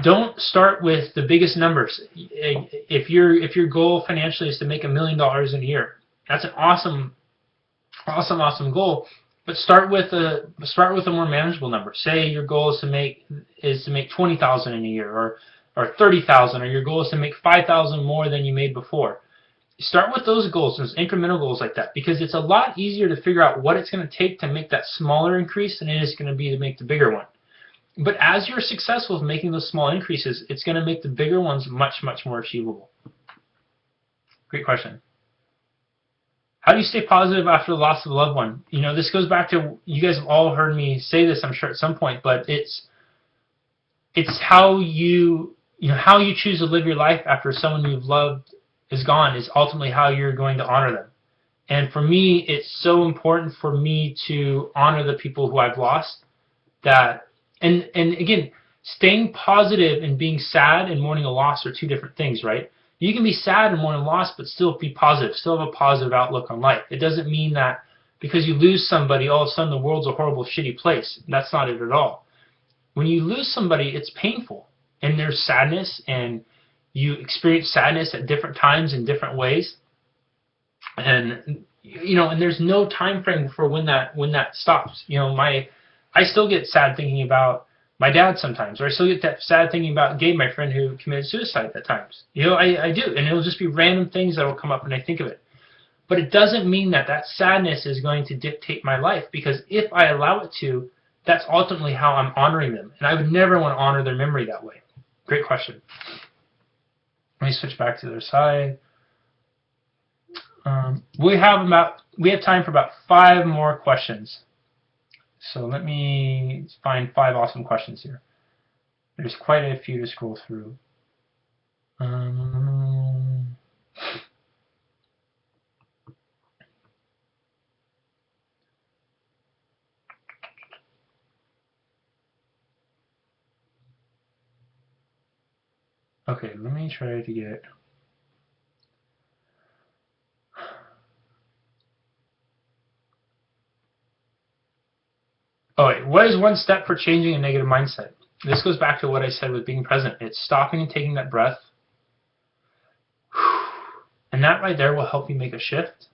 Don't start with the biggest numbers. If your goal financially is to make $1 million in a year, that's an awesome goal. But start with a more manageable number. Say your goal is to make $20,000 in a year, or $30,000, or your goal is to make $5,000 more than you made before. Start with those goals, those incremental goals like that, because it's a lot easier to figure out what it's going to take to make that smaller increase than it is going to be to make the bigger one. But as you're successful with making those small increases, it's going to make the bigger ones much, much more achievable. Great question. How do you stay positive after the loss of a loved one? This goes back to, you guys have all heard me say this, I'm sure, at some point, but it's how you choose to live your life after someone you've loved is gone is ultimately how you're going to honor them. And for me, it's so important for me to honor the people who I've lost. And again, staying positive and being sad and mourning a loss are two different things, right? You can be sad and mourn a loss, but still be positive, still have a positive outlook on life. It doesn't mean that because you lose somebody, all of a sudden the world's a horrible, shitty place. That's not it at all. When you lose somebody, it's painful, and there's sadness, and you experience sadness at different times in different ways. And and there's no time frame for when that stops. I still get sad thinking about my dad sometimes, or I still get that sad thinking about Gabe, my friend who committed suicide at times. I do, and it'll just be random things that will come up when I think of it. But it doesn't mean that sadness is going to dictate my life, because if I allow it to, that's ultimately how I'm honoring them, and I would never want to honor their memory that way. Great question. Let me switch back to the other side. We have time for about 5 more questions. So let me find 5 awesome questions here. There's quite a few to scroll through. Okay, let me try to get... Oh wait, what is one step for changing a negative mindset? This goes back to what I said with being present. It's stopping and taking that breath. And that right there will help you make a shift.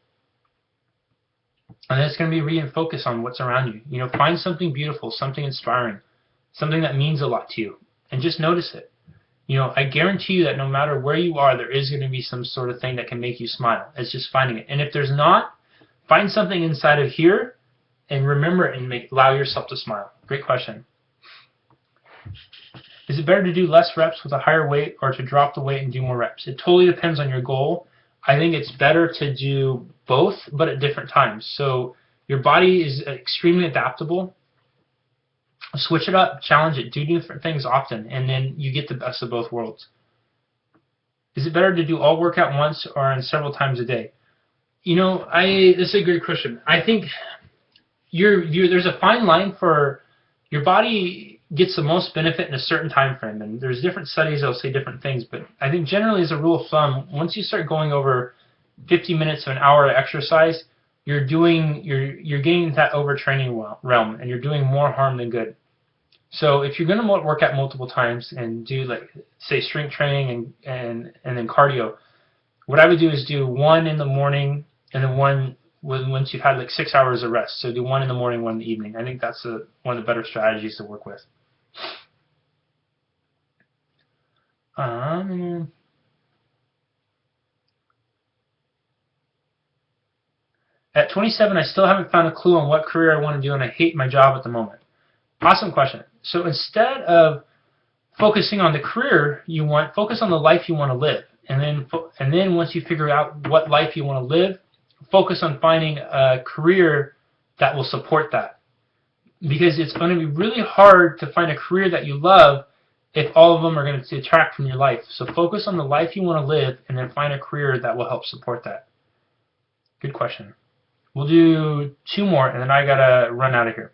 And then it's going to be refocus on what's around you. Find something beautiful, something inspiring, something that means a lot to you, and just notice it. I guarantee you that no matter where you are, there is going to be some sort of thing that can make you smile. It's just finding it. And if there's not, find something inside of here and remember it and allow yourself to smile. Great question. Is it better to do less reps with a higher weight or to drop the weight and do more reps? It totally depends on your goal. I think it's better to do both, but at different times. So your body is extremely adaptable. Switch it up, challenge it, do different things often, and then you get the best of both worlds. Is it better to do all workout once or in several times a day? This is a good question. I think there's a fine line for your body gets the most benefit in a certain time frame, and there's different studies that'll say different things, but I think generally as a rule of thumb, once you start going over 50 minutes to an hour of exercise, you're getting that overtraining realm, and you're doing more harm than good. So if you're going to work out multiple times and do, like, say, strength training and then cardio, what I would do is do one in the morning and then one once you've had like 6 hours of rest. So do one in the morning, one in the evening. I think that's one of the better strategies to work with. At 27, I still haven't found a clue on what career I want to do, and I hate my job at the moment. Awesome question. So instead of focusing on the career you want, focus on the life you want to live. And then once you figure out what life you want to live, focus on finding a career that will support that. Because it's going to be really hard to find a career that you love if all of them are going to detract from your life. So focus on the life you want to live and then find a career that will help support that. Good question. We'll do 2 more and then I got to run out of here.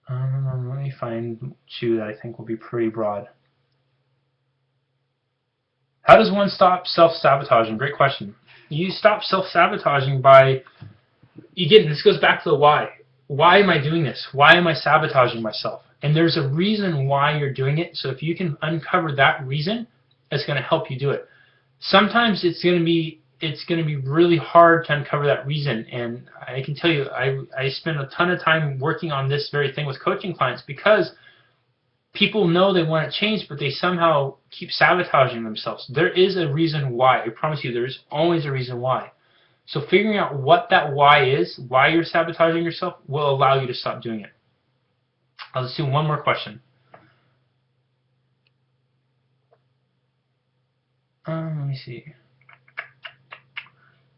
Let me find 2 that I think will be pretty broad. How does one stop self-sabotaging? Great question. You stop self-sabotaging by, again, this goes back to the why. Why am I doing this? Why am I sabotaging myself? And there's a reason why you're doing it. So if you can uncover that reason, it's going to help you do it. Sometimes it's going to be really hard to uncover that reason. And I can tell you, I spend a ton of time working on this very thing with coaching clients because people know they want to change, but they somehow keep sabotaging themselves. There is a reason why. I promise you, there's always a reason why. So figuring out what that why is, why you're sabotaging yourself, will allow you to stop doing it. Let's do one more question. Let me see.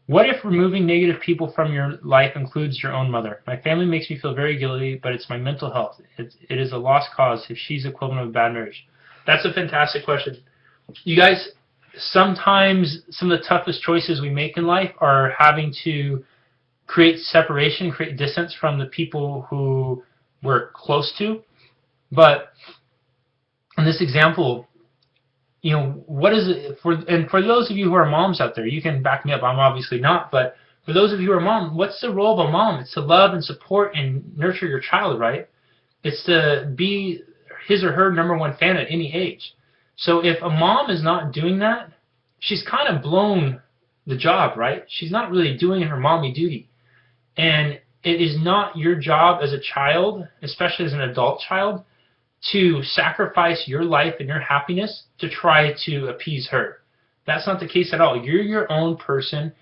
What if removing negative people from your life includes your own mother? My family makes me feel very guilty, but it's my mental health. It is a lost cause if she's equivalent of a bad marriage. That's a fantastic question. You guys, sometimes some of the toughest choices we make in life are having to create separation, create distance from the people who we're close to. But in this example, what is it for those of you who are moms out there, you can back me up. I'm obviously not, but for those of you who are moms, what's the role of a mom? It's to love and support and nurture your child, right? It's to be his or her #1 fan at any age. So if a mom is not doing that, she's kind of blown the job, right? She's not really doing her mommy duty. And it is not your job as a child, especially as an adult child, to sacrifice your life and your happiness to try to appease her. That's not the case at all. You're your own person,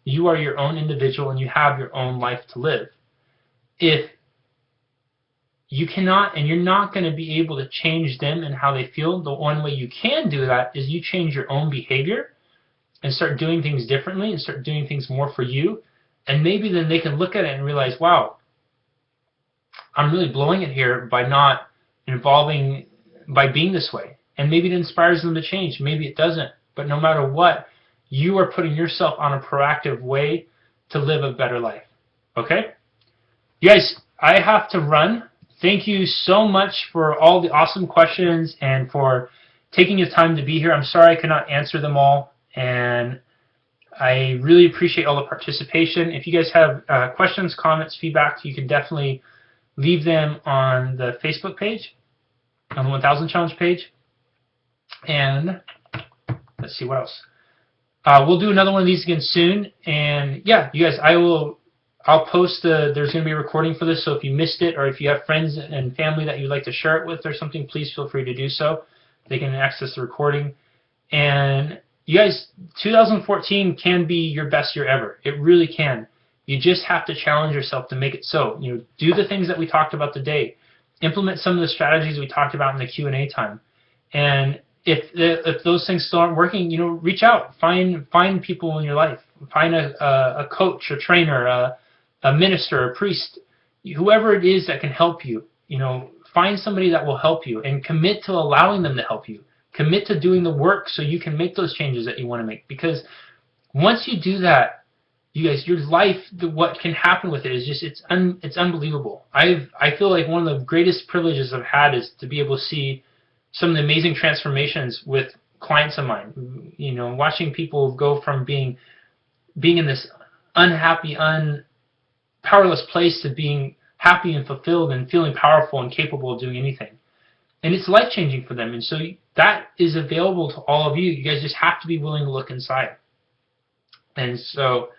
you are your own individual, and you have your own life to live. If you cannot, and you're not going to be able to change them and how they feel, the one way you can do that is you change your own behavior and start doing things differently and start doing things more for you. And maybe then they can look at it and realize, wow, I'm really blowing it here by not by being this way. And maybe it inspires them to change. Maybe it doesn't. But no matter what, you are putting yourself on a proactive way to live a better life. Okay? You guys, I have to run. Thank you so much for all the awesome questions and for taking your time to be here. I'm sorry I could not answer them all. And I really appreciate all the participation. If you guys have questions, comments, feedback, you can definitely leave them on the Facebook page, on the 1000 Challenge page. And let's see what else. We'll do another one of these again soon. And yeah, you guys, I'll post there's going to be a recording for this, so if you missed it or if you have friends and family that you'd like to share it with or something, please feel free to do so. They can access the recording. And you guys, 2014 can be your best year ever. It really can. You just have to challenge yourself to make it so. Do the things that we talked about today. Implement some of the strategies we talked about in the Q&A time. And if those things still aren't working, reach out. Find people in your life. Find a coach, a trainer, a minister, a priest, whoever it is that can help you. Find somebody that will help you and commit to allowing them to help you. Commit to doing the work so you can make those changes that you want to make. Because once you do that, you guys, your life, what can happen with it is just it's unbelievable. I feel like one of the greatest privileges I've had is to be able to see some of the amazing transformations with clients of mine. Watching people go from being in this unhappy, powerless place to being happy and fulfilled and feeling powerful and capable of doing anything. And it's life-changing for them. And so that is available to all of you. You guys just have to be willing to look inside. And so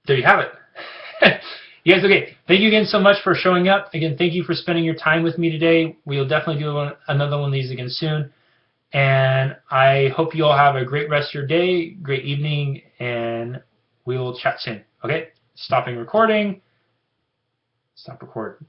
there you have it. You guys, okay, thank you again so much for showing up. Again, thank you for spending your time with me today. We'll definitely do another one of these again soon. And I hope you all have a great rest of your day, great evening, and we will chat soon. Okay? Stopping recording. Stop recording.